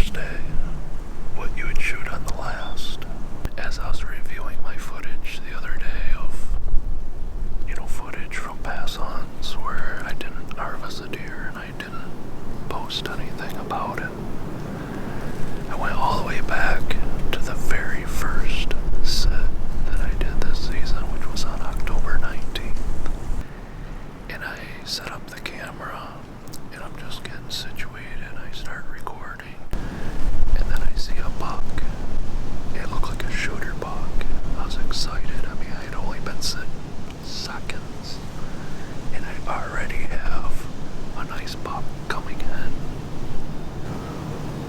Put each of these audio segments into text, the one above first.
first day, what you would shoot on the last. As I was reviewing my footage the other day of, footage from past hunts where I didn't harvest a deer and I didn't post anything about it, I went all the way back to the very first set that I did this season, which was on October 19th. And I set up the camera and I'm just getting situated. I start recording and then I see a buck. It looked like a shooter buck. I was excited. I mean, I had only been sitting seconds and I already have a nice buck coming in.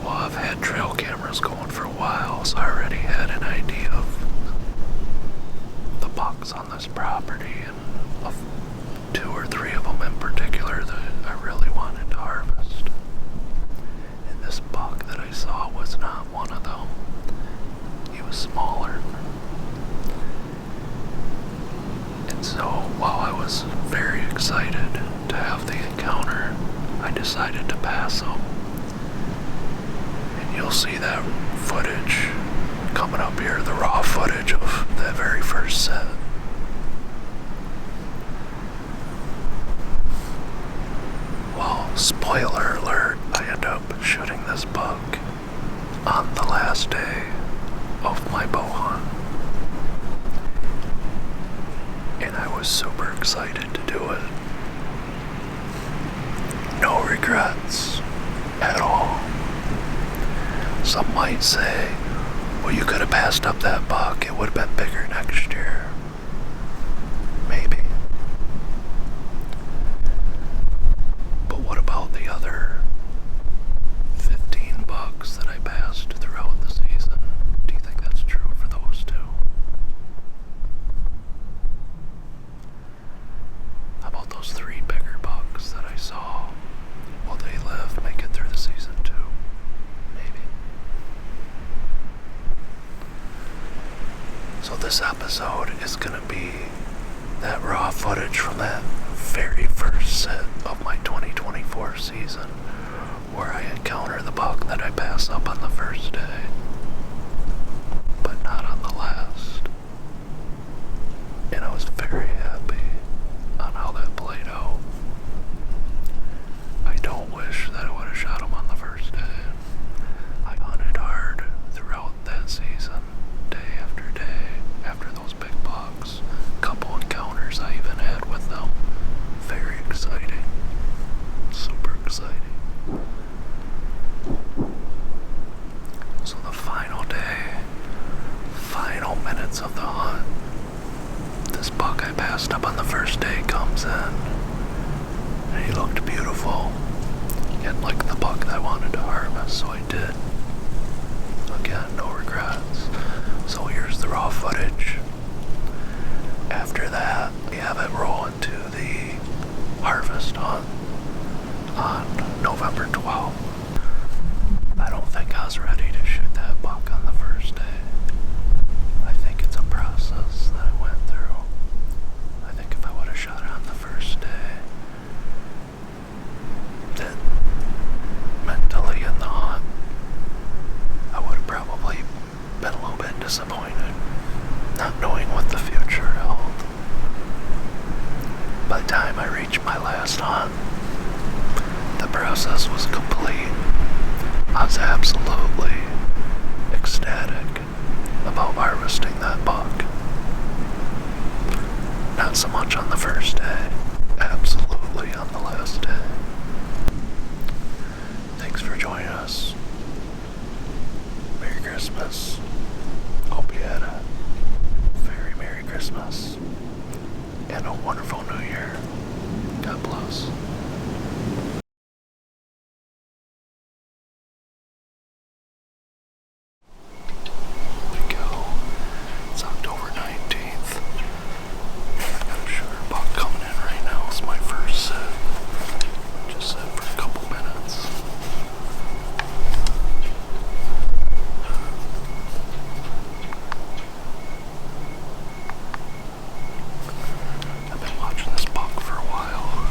Well, I've had trail cameras going for a while, so I already had an idea of the bucks on this property, and of 2 or 3 of them in particular that I really wanted to harvest. And this buck that I saw was not one of them. He was smaller. And so, while I was very excited to have the encounter, I decided to pass him. And you'll see that footage coming up here, the raw footage of that very first set. Well, spoiler alert, I end up shooting this buck on the last day of my bow hunt. And I was super excited to do it. No regrets at all. Some might say, well, you could have passed up that buck. It would have been bigger next year. Maybe. But what about the other 15 bucks that I passed throughout the season? Do you think that's true for those 2? How about those 3 bigger bucks that I saw? Will they live, make it through the season too? Maybe. So this episode is going to be that raw footage from that very first set of my 2024 season, where I encounter the buck that I pass up on the first day, but not on the last. And I was very happy on how that played out. I don't wish that I would have shot him on the first day. I hunted hard throughout that season, day after day, after those big bucks. Couple encounters I even had with them. Very exciting. Super exciting. So the final day, final minutes of the hunt, this buck I passed up on the first day comes in, and he looked beautiful, and like the buck that I wanted to harvest, so I did. Again, no regrets. So here's the raw footage. After that, we have it roll into the harvest hunt on November 12th. I don't think I was ready to shoot that buck on the first day. I think it's a process that I went through. I think if I would have shot it on the first day, then mentally in the hunt, I would have probably been a little bit disappointed, not knowing what the future held. By the time I reached my last hunt, the process was complete. I was absolutely ecstatic about harvesting that buck. Not so much on the first day, absolutely on the last day. Thanks for joining us. Merry Christmas. Hope you had a very Merry Christmas and a wonderful New Year. God bless. It's October 19th. I got a shooter buck coming in right now. It's my first set. Just set for a couple minutes. I've been watching this buck for a while.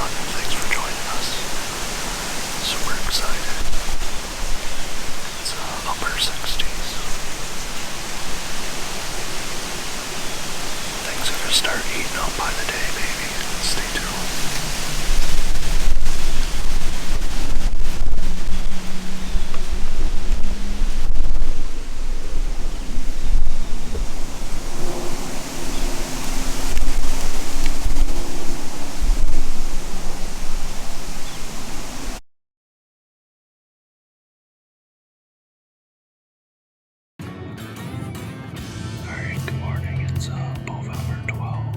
on. Thanks for joining us. Super excited. It's upper 60s. Things are gonna start heating up by the day, baby. Stay tuned. Alright, good morning. It's November 12th.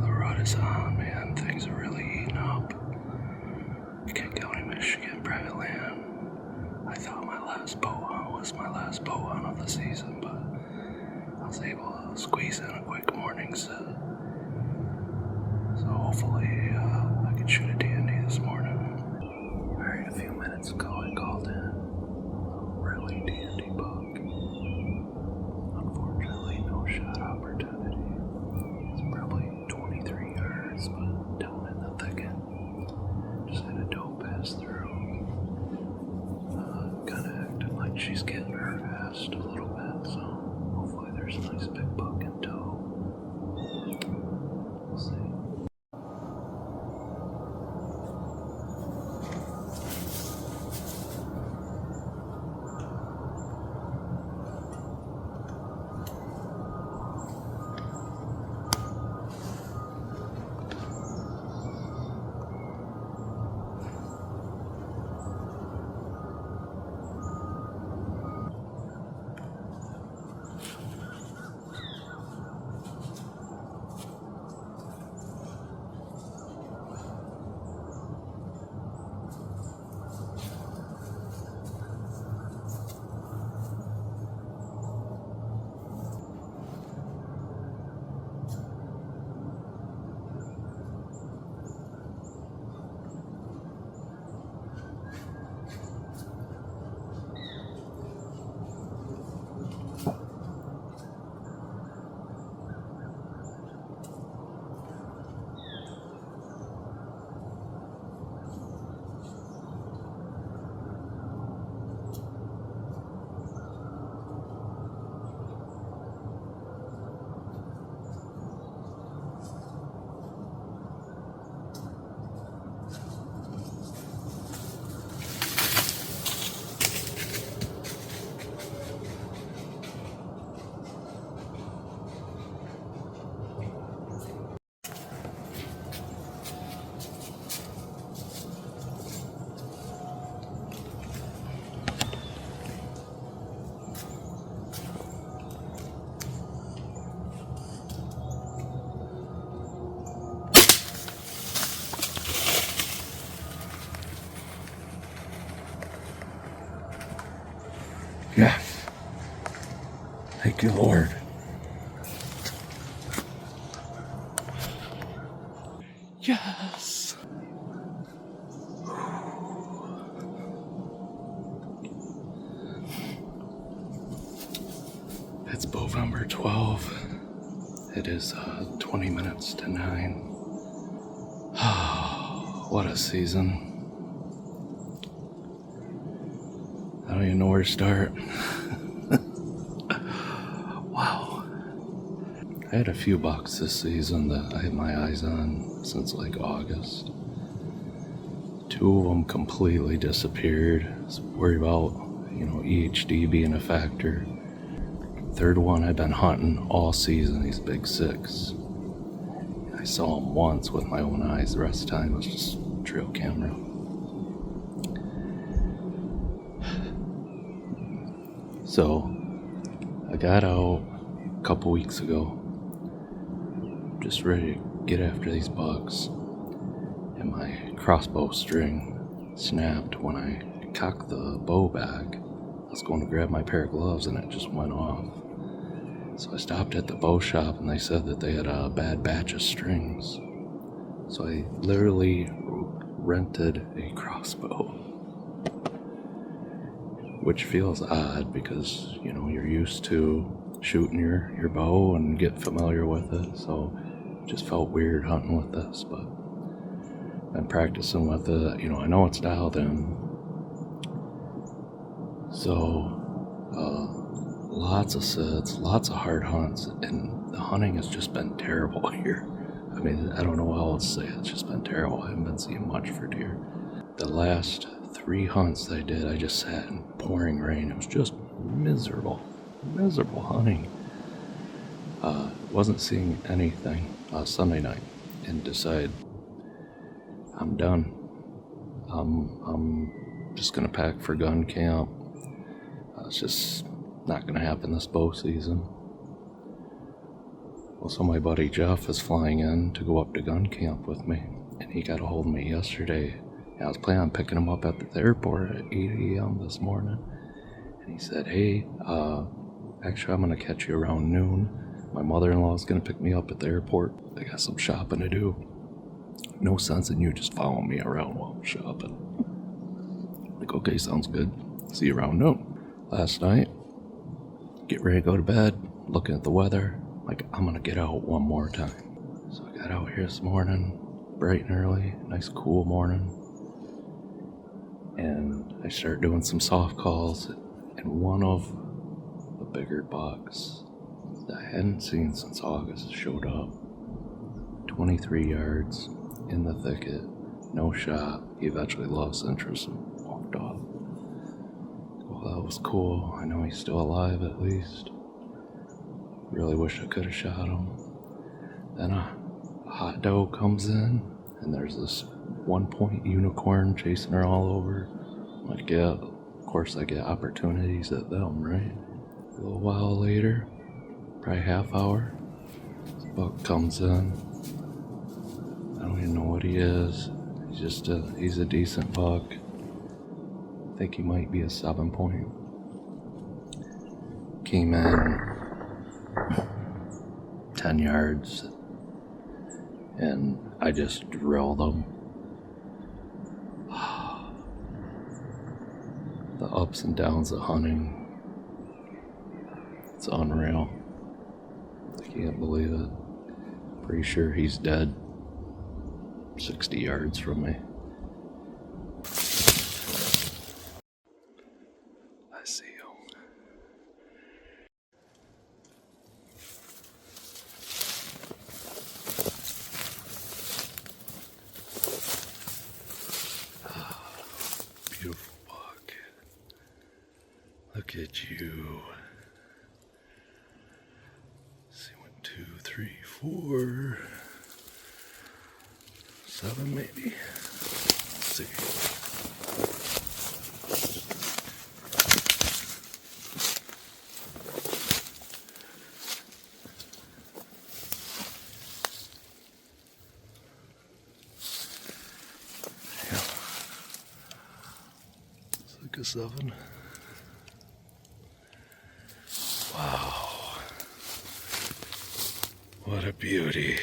The rut is on, man. Things are really heating up. Kent County, Michigan, private land. I thought my last bow hunt was my last bow hunt of the season, but I was able to squeeze in a quick morning set. So hopefully I can shoot a D&D this morning. Alright, a few minutes ago I called in a really D&D buck. Unfortunately, no shot opportunity. It's probably 23 yards, but down in the thicket. Just had a doe pass through. Kinda acting like she's getting her ass a little bit, so hopefully there's a nice big buck in tow. We'll see. Yes. Thank you, Lord. Yes. It's November 12th. It is 20 minutes to 9. What a season. I don't even know where to start. Wow. I had a few bucks this season that I had my eyes on since like August. 2 of them completely disappeared. I was worried about, EHD being a factor. 3rd one I've been hunting all season, he's big 6. I saw him once with my own eyes, the rest of the time it was just trail camera. So, I got out a couple weeks ago, just ready to get after these bucks, and my crossbow string snapped when I cocked the bow back. I was going to grab my pair of gloves and it just went off. So I stopped at the bow shop and they said that they had a bad batch of strings. So I literally rented a crossbow, which feels odd because, you're used to shooting your bow and get familiar with it. So it just felt weird hunting with this, but been practicing with it. I know it's dialed in. So, lots of sits, lots of hard hunts, and the hunting has just been terrible here. I mean, I don't know how else to say it. It's just been terrible. I haven't been seeing much for deer. The last 3 hunts I did, I just sat in pouring rain. It was just miserable hunting. Wasn't seeing anything Sunday night and decided I'm done. I'm just gonna pack for gun camp. It's just not gonna happen this bow season. Well, so my buddy Jeff is flying in to go up to gun camp with me, and he got a hold of me yesterday. I was planning on picking him up at the airport at 8 a.m. this morning, and he said, hey, actually I'm gonna catch you around noon. My mother-in-law is gonna pick me up at the airport. I got some shopping to do. No sense in you just following me around while I'm shopping. Like, okay, sounds good. See you around noon. Last night, get ready to go to bed, looking at the weather, like, I'm gonna get out one more time. So I got out here this morning, bright and early, nice cool morning, and I started doing some soft calls, and one of the bigger bucks that I hadn't seen since August showed up. 23 yards in the thicket, no shot. He eventually lost interest and walked off. Well, that was cool. I know he's still alive at least. Really wish I could have shot him. Then a hot doe comes in, and there's this 1-point unicorn chasing her all over. Like, yeah, of course I get opportunities at them, right? A little while later, probably half hour, this buck comes in. I don't even know what he is. He's a decent buck. I think he might be a 7-point. Came in 10 yards, and I just drilled him. The ups and downs of hunting, it's unreal. I can't believe it. Pretty sure he's dead 60 yards from me. I see him. Beautiful buck. Look at you. Let's see, 1, 2, 3, 4, 7 maybe. Let's see. Yeah. It's like a 7. Wow. What a beauty.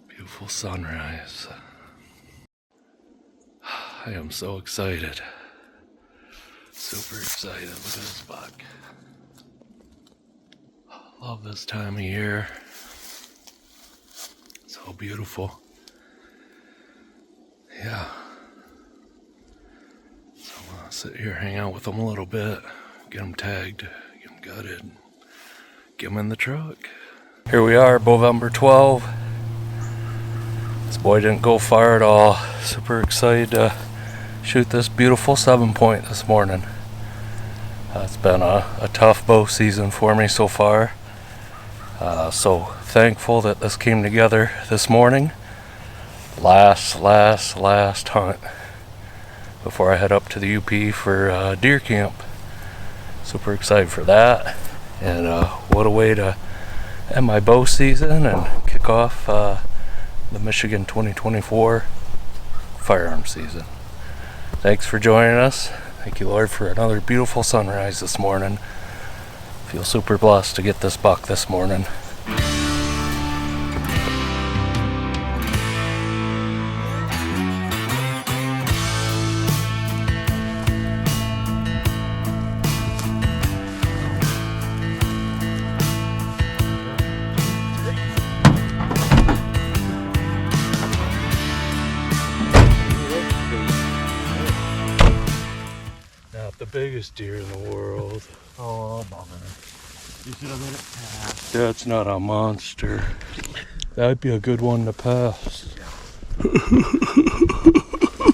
Beautiful sunrise. I am so excited. Super excited. Look at this buck. Love this time of year. So beautiful. Yeah. So I'm gonna sit here, hang out with them a little bit, get them tagged, get them gutted, get them in the truck. Here we are, November 12. This boy didn't go far at all. Super excited to shoot this beautiful 7-point this morning. It's been a tough bow season for me so far. So thankful that this came together this morning. Last hunt before I head up to the UP for deer camp. Super excited for that. And what a way to end my bow season and kick off the Michigan 2024 firearm season. Thanks for joining us. Thank you, Lord, for another beautiful sunrise this morning. Feel super blessed to get this buck this morning. biggest deer in the world. Oh, bummer. You should have let it pass. That's not a monster. That'd be a good one to pass. Yeah.